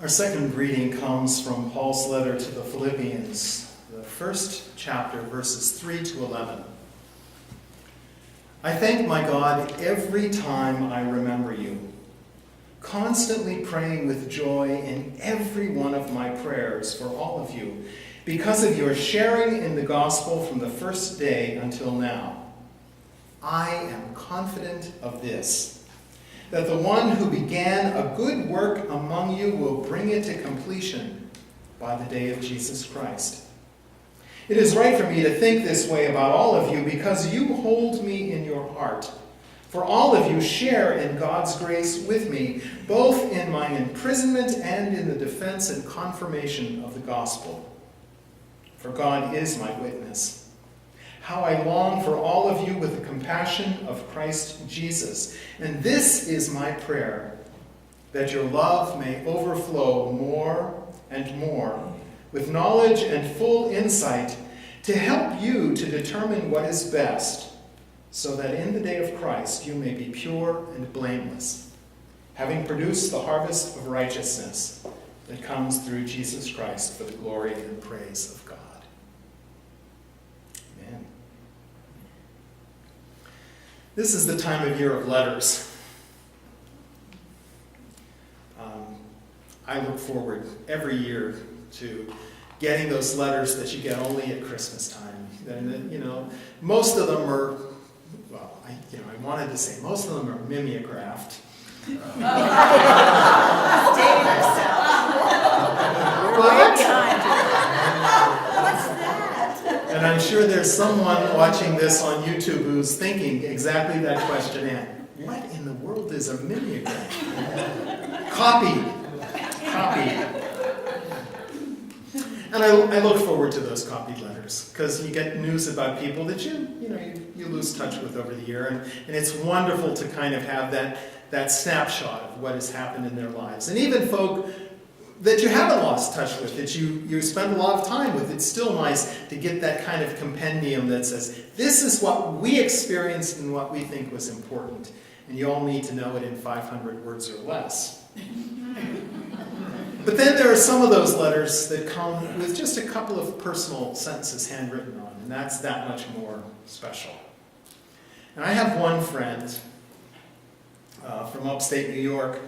Our second reading comes from Paul's letter to the Philippians, the first chapter, verses 3 to 11. I thank my God every time I remember you, constantly praying with joy in every one of my prayers for all of you, because of your sharing in the gospel from the first day until now. I am confident of this, that the one who began a good work among you will bring it to completion by the day of Jesus Christ. It is right for me to think this way about all of you because you hold me in your heart. For all of you share in God's grace with me, both in my imprisonment and in the defense and confirmation of the gospel. For God is my witness. How I long for all of you with the compassion of Christ Jesus. And this is my prayer, that your love may overflow more and more, with knowledge and full insight, to help you to determine what is best, so that in the day of Christ you may be pure and blameless, having produced the harvest of righteousness that comes through Jesus Christ for the glory and praise of God. Amen. This is the time of year of letters. I look forward every year to getting those letters that you get only at Christmas time. And most of them are, well, I wanted to say most of them are mimeographed. Dating herself. What? What's that? And I'm sure there's someone watching this on YouTube who's thinking exactly that question. What in the world is a mimeograph? Copied. And I look forward to those copied letters because you get news about people that you lose touch with over the year, and it's wonderful to kind of have that snapshot of what has happened in their lives. And even folk that you haven't lost touch with, that you spend a lot of time with, it's still nice to get that kind of compendium that says, this is what we experienced and what we think was important. And you all need to know it in 500 words or less. But then there are some of those letters that come with just a couple of personal sentences handwritten on, and that's that much more special. And I have one friend from upstate New York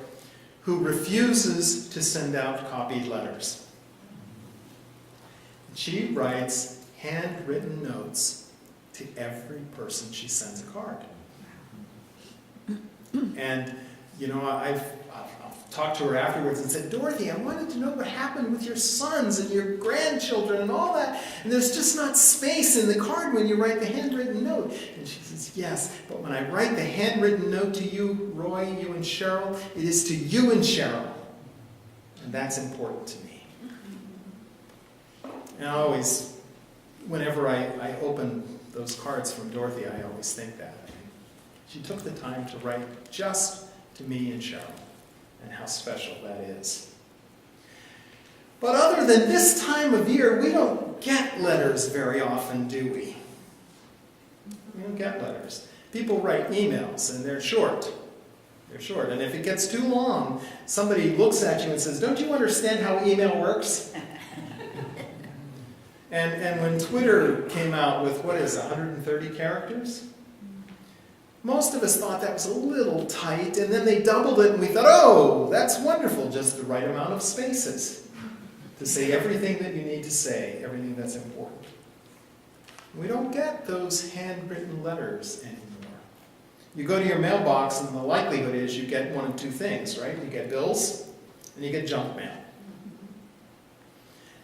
who refuses to send out copied letters. She writes handwritten notes to every person she sends a card. And, I've talked to her afterwards and said, Dorothy, I wanted to know what happened with your sons and your grandchildren and all that. And there's just not space in the card when you write the handwritten note. And she says, yes, but when I write the handwritten note to you, Roy, you and Cheryl, it is to you and Cheryl. And that's important to me. And I always, whenever I open those cards from Dorothy, I always think that. She took the time to write just to me and Cheryl. And how special that is. But other than this time of year, we don't get letters very often, do we? We don't get letters. People write emails, and they're short. They're short. And if it gets too long, somebody looks at you and says, don't you understand how email works? And when Twitter came out with, 130 characters? Most of us thought that was a little tight, and then they doubled it, and we thought, oh, that's wonderful, just the right amount of spaces to say everything that you need to say, everything that's important. We don't get those handwritten letters anymore. You go to your mailbox, and the likelihood is you get one of two things, right? You get bills, and you get junk mail.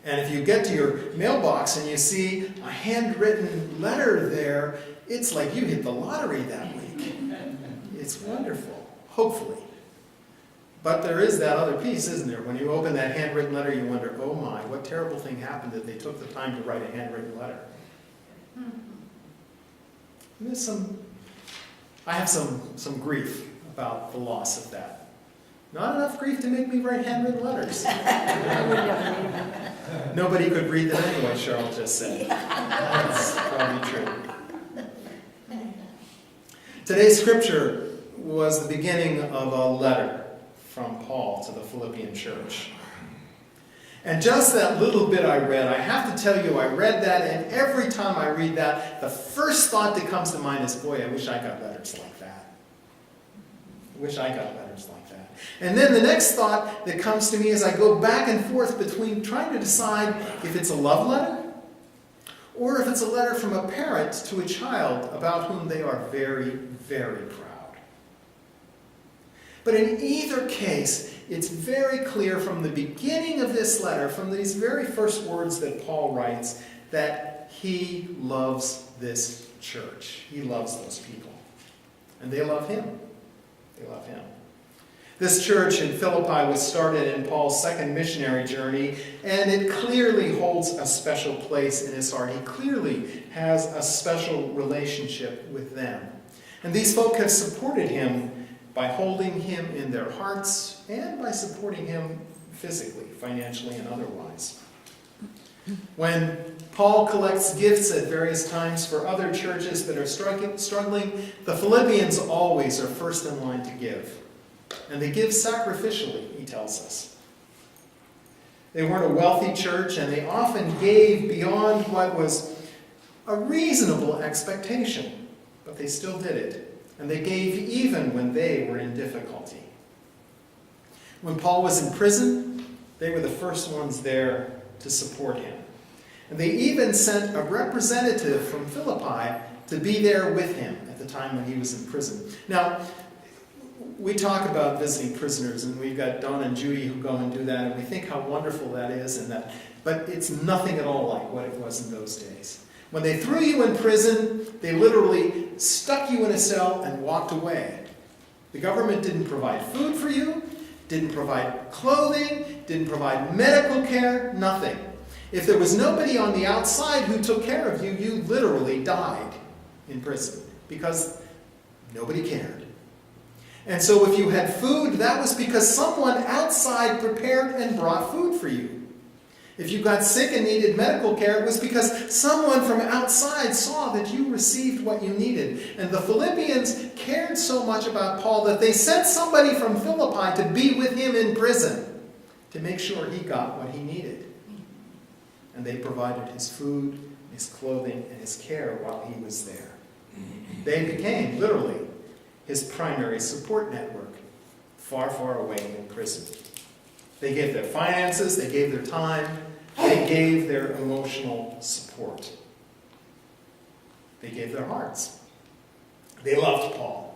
And if you get to your mailbox and you see a handwritten letter there, it's like you hit the lottery that week. It's wonderful, hopefully. But there is that other piece, isn't there? When you open that handwritten letter, you wonder, oh my, what terrible thing happened that they took the time to write a handwritten letter. I have some grief about the loss of that. Not enough grief to make me write handwritten letters. Nobody could read them anyway, Cheryl just said. That's probably true. Today's scripture was the beginning of a letter from Paul to the Philippian church. And just that little bit I read, I have to tell you, I read that, and every time I read that, the first thought that comes to mind is, boy, I wish I got letters like that. I wish I got letters like that. And then the next thought that comes to me as I go back and forth between trying to decide if it's a love letter or if it's a letter from a parent to a child about whom they are very, very proud. But in either case, it's very clear from the beginning of this letter, from these very first words that Paul writes, that he loves this church. He loves those people. And they love him. They love him. This church in Philippi was started in Paul's second missionary journey, and it clearly holds a special place in his heart. He clearly has a special relationship with them. And these folk have supported him by holding him in their hearts and by supporting him physically, financially, and otherwise. When Paul collects gifts at various times for other churches that are struggling, the Philippians always are first in line to give. And they give sacrificially, he tells us. They weren't a wealthy church, and they often gave beyond what was a reasonable expectation. But they still did it. And they gave even when they were in difficulty. When Paul was in prison, they were the first ones there to support him. And they even sent a representative from Philippi to be there with him at the time when he was in prison. Now, we talk about visiting prisoners, and we've got Don and Judy who go and do that, and we think how wonderful that is, but it's nothing at all like what it was in those days. When they threw you in prison, they literally stuck you in a cell and walked away. The government didn't provide food for you, didn't provide clothing, didn't provide medical care, nothing. If there was nobody on the outside who took care of you, you literally died in prison because nobody cared. And so if you had food, that was because someone outside prepared and brought food for you. If you got sick and needed medical care, it was because someone from outside saw that you received what you needed. And the Philippians cared so much about Paul that they sent somebody from Philippi to be with him in prison to make sure he got what he needed. And they provided his food, his clothing, and his care while he was there. They became, literally, his primary support network, far, far away in prison. They gave their finances, they gave their time, they gave their emotional support. They gave their hearts. They loved Paul.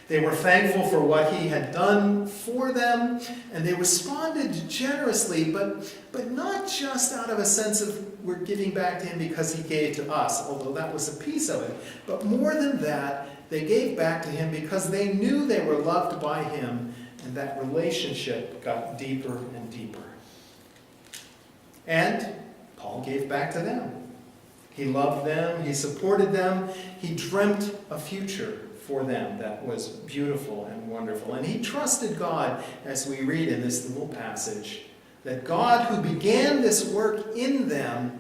They were thankful for what he had done for them, and they responded generously, but not just out of a sense of we're giving back to him because he gave to us, although that was a piece of it. But more than that, they gave back to him because they knew they were loved by him, and that relationship got deeper and deeper. And Paul gave back to them. He loved them, he supported them, he dreamt a future for them that was beautiful and wonderful. And he trusted God, as we read in this little passage, that God who began this work in them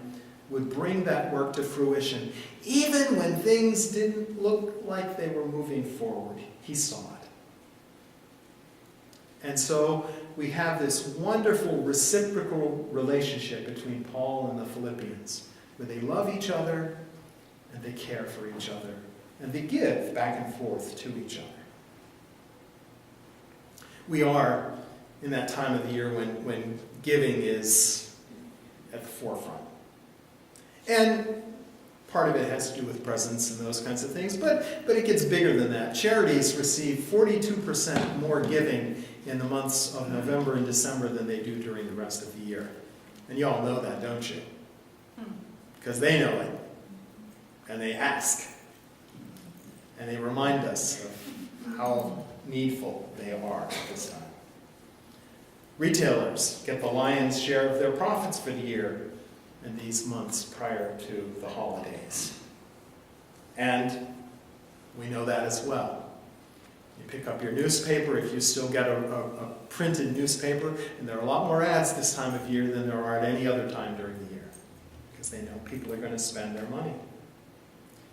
would bring that work to fruition. Even when things didn't look like they were moving forward, he saw it. And so we have this wonderful reciprocal relationship between Paul and the Philippians, where they love each other and they care for each other and they give back and forth to each other. We are in that time of the year when giving is at the forefront. And part of it has to do with presents and those kinds of things, but it gets bigger than that. Charities receive 42% more giving in the months of November and December than they do during the rest of the year. And you all know that, don't you? Because they know it. And they ask. And they remind us of how needful they are at this time. Retailers get the lion's share of their profits for the year in these months prior to the holidays. And we know that as well. You pick up your newspaper, if you still get a printed newspaper, and there are a lot more ads this time of year than there are at any other time during the year, because they know people are going to spend their money.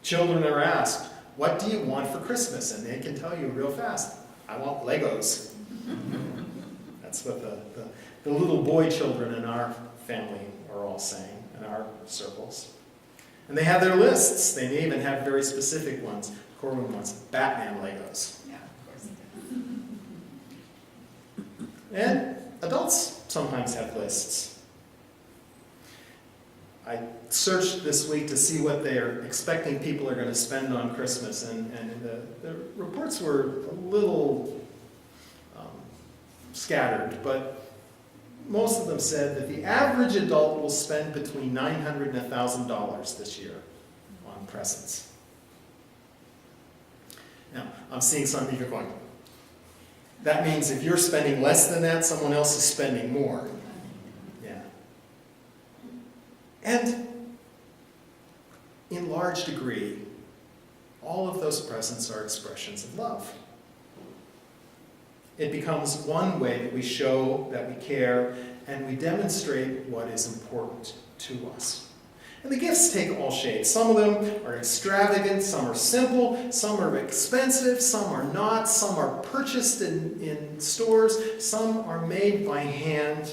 Children are asked, what do you want for Christmas? And they can tell you real fast, I want Legos. That's what the little boy children in our family are all saying, in our circles. And they have their lists. They may even have very specific ones. Corwin wants Batman Legos. Yeah, of course. And adults sometimes have lists. I searched this week to see what they're expecting people are going to spend on Christmas, and the reports were a little scattered, but most of them said that the average adult will spend between $900 and $1,000 this year on presents. Now, I'm seeing some of you going, that means if you're spending less than that, someone else is spending more. Yeah. And in large degree, all of those presents are expressions of love. It becomes one way that we show that we care and we demonstrate what is important to us. And the gifts take all shapes. Some of them are extravagant, some are simple, some are expensive, some are not, some are purchased in stores, some are made by hand.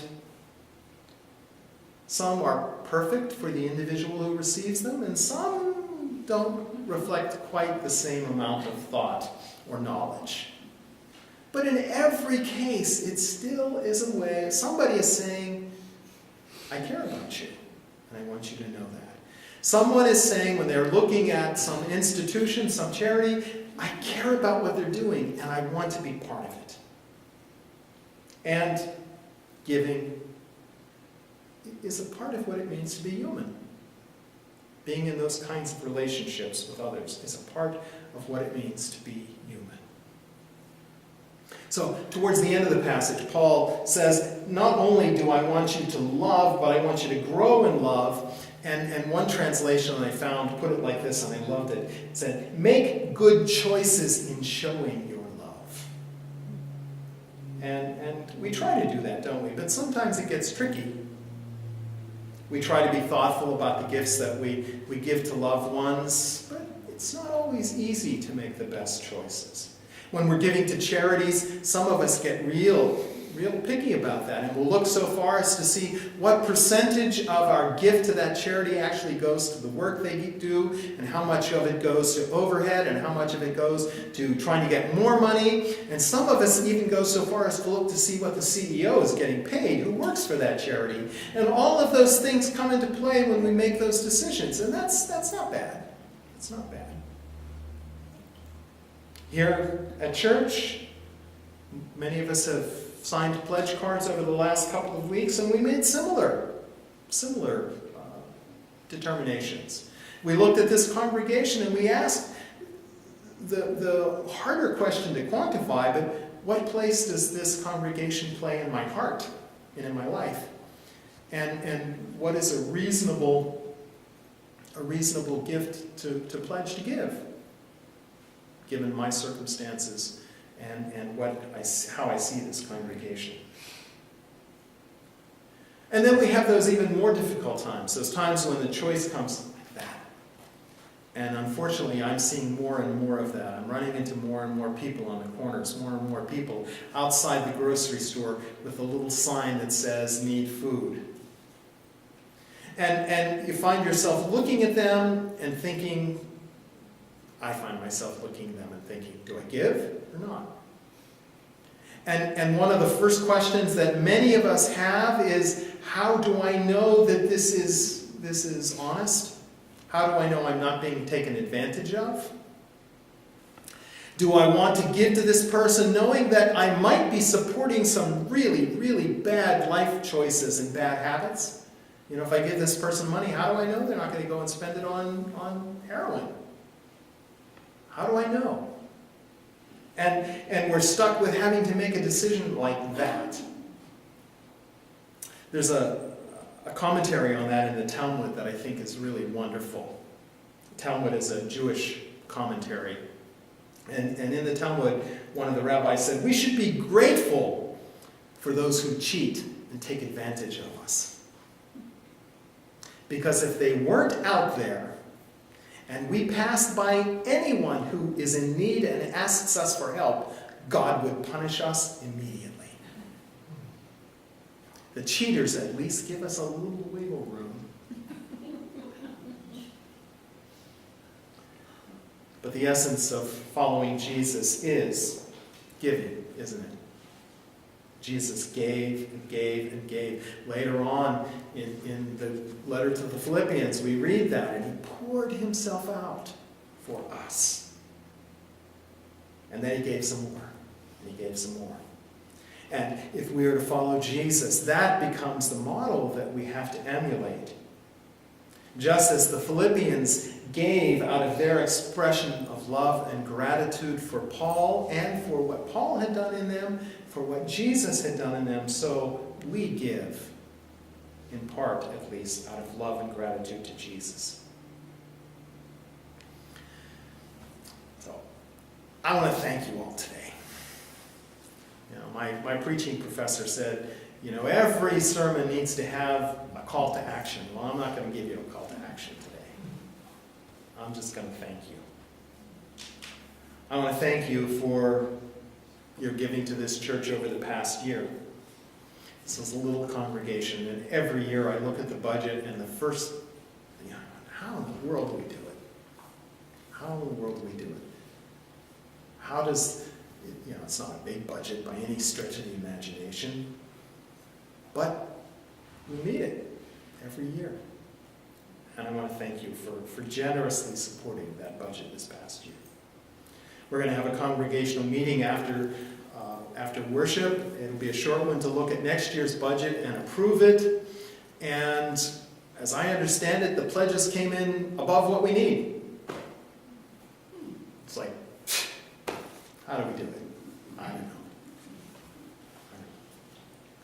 Some are perfect for the individual who receives them, and some don't reflect quite the same amount of thought or knowledge. But in every case, it still is a way, somebody is saying, I care about you, and I want you to know that. Someone is saying, when they're looking at some institution, some charity, I care about what they're doing, and I want to be part of it. And giving is a part of what it means to be human. Being in those kinds of relationships with others is a part of what it means to be human. So, towards the end of the passage, Paul says, not only do I want you to love, but I want you to grow in love. And one translation I found put it like this, and I loved it. It said, make good choices in showing your love. And we try to do that, don't we? But sometimes it gets tricky. We try to be thoughtful about the gifts that we give to loved ones, but it's not always easy to make the best choices. When we're giving to charities, some of us get real picky about that, and we'll look so far as to see what percentage of our gift to that charity actually goes to the work they do, and how much of it goes to overhead, and how much of it goes to trying to get more money. And some of us even go so far as to look to see what the CEO is getting paid, who works for that charity. And all of those things come into play when we make those decisions, and that's not bad. It's not bad. Here at church, many of us have signed pledge cards over the last couple of weeks, and we made similar determinations. We looked at this congregation and we asked the harder question to quantify, but what place does this congregation play in my heart and in my life? And what is a reasonable gift to pledge to give, given my circumstances and how I see this congregation. And then we have those even more difficult times, those times when the choice comes like that. And unfortunately, I'm seeing more and more of that. I'm running into more and more people on the corners, more and more people outside the grocery store with a little sign that says, need food. And you find yourself looking at them and thinking, I find myself looking at them and thinking, do I give or not? And one of the first questions that many of us have is, how do I know that this is honest? How do I know I'm not being taken advantage of? Do I want to give to this person knowing that I might be supporting some really, really bad life choices and bad habits? You know, if I give this person money, how do I know they're not going to go and spend it on heroin? How do I know? And we're stuck with having to make a decision like that. There's a commentary on that in the Talmud that I think is really wonderful. The Talmud is a Jewish commentary. And in the Talmud, one of the rabbis said, we should be grateful for those who cheat and take advantage of us. Because if they weren't out there, and we passed by anyone who is in need and asks us for help, God would punish us immediately. The cheaters at least give us a little wiggle room. But the essence of following Jesus is giving, isn't it? Jesus gave and gave and gave. Later on in the letter to the Philippians, we read that, and he poured himself out for us. And then he gave some more, and he gave some more. And if we are to follow Jesus, that becomes the model that we have to emulate. Just as the Philippians gave out of their expression of love and gratitude for Paul and for what Paul had done in them, for what Jesus had done in them, so we give, in part at least, out of love and gratitude to Jesus. So, I want to thank you all today. You know, my preaching professor said, you know, every sermon needs to have a call to action. Well, I'm not going to give you a call to action today. I'm just going to thank you. I want to thank you for your giving to this church over the past year. This is a little congregation, and every year I look at the budget, and the first, you know, how in the world do we do it? How in the world do we do it? How does, you know, it's not a big budget by any stretch of the imagination, but we meet it every year. And I want to thank you for generously supporting that budget this past year. We're going to have a congregational meeting after worship. It'll be a short one to look at next year's budget and approve it. And as I understand it, the pledges came in above what we need. It's like, how do we do it? I don't know.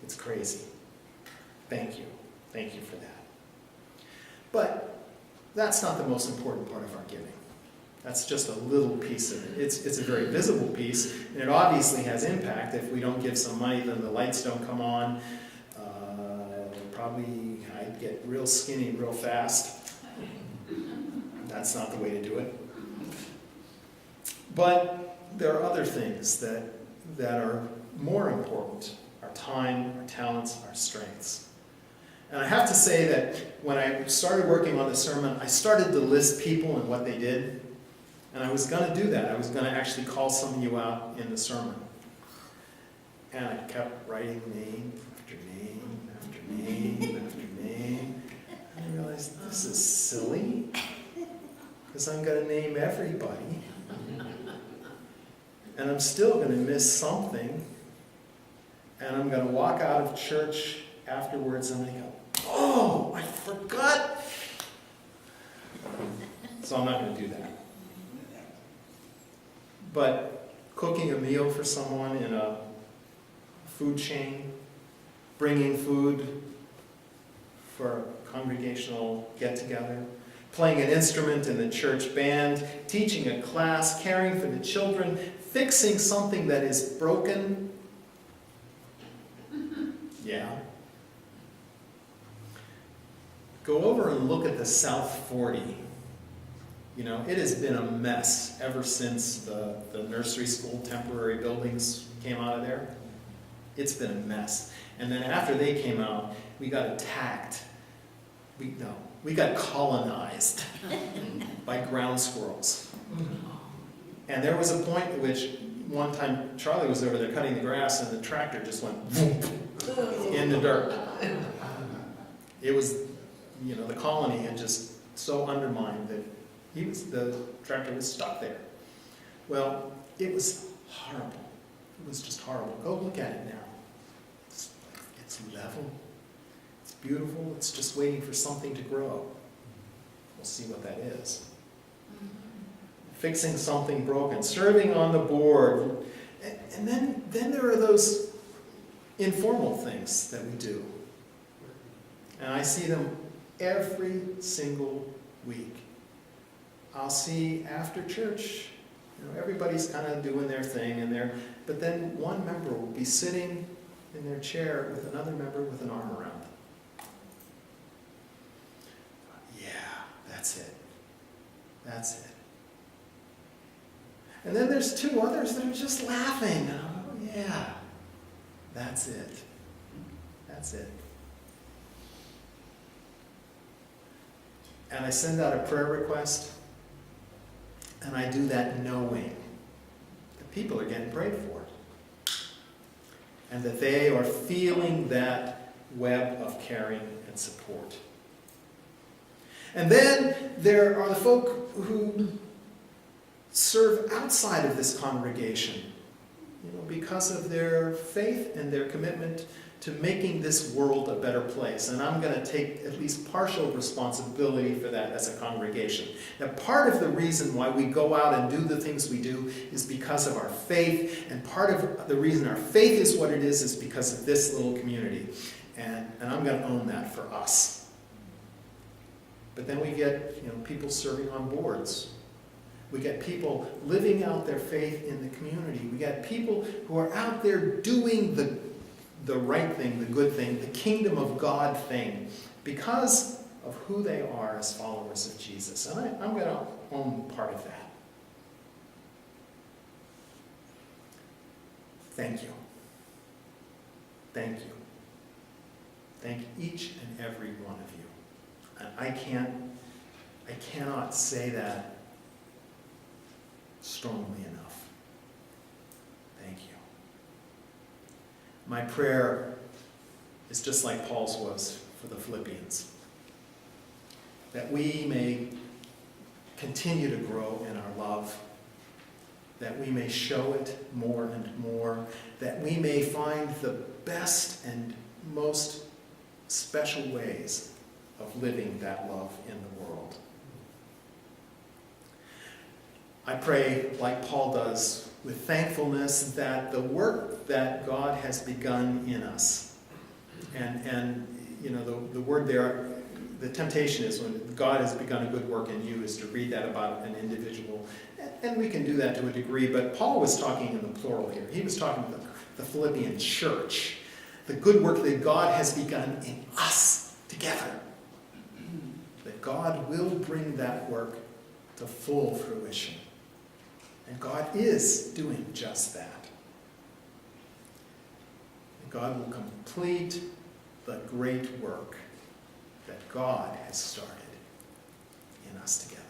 It's crazy. Thank you. Thank you for that. But that's not the most important part of our giving. That's just a little piece of it. It's a very visible piece, and it obviously has impact. If we don't give some money, then the lights don't come on. Probably I'd get real skinny real fast. That's not the way to do it. But there are other things that are more important. Our time, our talents, our strengths. And I have to say that when I started working on the sermon, I started to list people and what they did. And I was going to do that. I was going to actually call some of you out in the sermon. And I kept writing name after name after name after name. And I realized this is silly, because I'm going to name everybody. And I'm still going to miss something. And I'm going to walk out of church afterwards and I go, oh, I forgot. So I'm not going to do that. But cooking a meal for someone in a food chain, bringing food for a congregational get-together, playing an instrument in the church band, teaching a class, caring for the children, fixing something that is broken. Yeah. Go over and look at the South 40. You know, it has been a mess ever since the nursery school temporary buildings came out of there. It's been a mess. And then after they came out, we got attacked. We got colonized by ground squirrels. And there was a point at which one time Charlie was over there cutting the grass and the tractor just went in the dirt. It was, you know, the colony had just so undermined that the tractor was stuck there. Well, it was horrible. It was just horrible. Go look at it now. It's level. It's beautiful. It's just waiting for something to grow. We'll see what that is. Fixing something broken, serving on the board. And then there are those informal things that we do. And I see them every single week. I'll see after church, you know, everybody's kind of doing their thing, but then one member will be sitting in their chair with another member with an arm around them. Yeah, that's it. That's it. And then there's two others that are just laughing. Oh, yeah, that's it. That's it. And I send out a prayer request, and I do that knowing that people are getting prayed for, and that they are feeling that web of caring and support. And then there are the folk who serve outside of this congregation, because of their faith and their commitment to making this world a better place. And I'm going to take at least partial responsibility for that as a congregation. Now, part of the reason why we go out and do the things we do is because of our faith, and part of the reason our faith is what it is because of this little community. And I'm going to own that for us. But then we get people serving on boards. We get people living out their faith in the community. We got people who are out there doing the right thing, the good thing, the kingdom of God thing, because of who they are as followers of Jesus. And I'm going to own part of that. Thank you. Thank you. Thank each and every one of you. And I cannot say that strongly enough. Thank you. My prayer is just like Paul's was for the Philippians, that we may continue to grow in our love, that we may show it more and more, that we may find the best and most special ways of living that love in the world. I pray, like Paul does, with thankfulness that the work that God has begun in us, and the word there, the temptation is when God has begun a good work in you is to read that about an individual, and we can do that to a degree, but Paul was talking in the plural here. He was talking about the Philippian church, the good work that God has begun in us together, that God will bring that work to full fruition. And God is doing just that. And God will complete the great work that God has started in us together.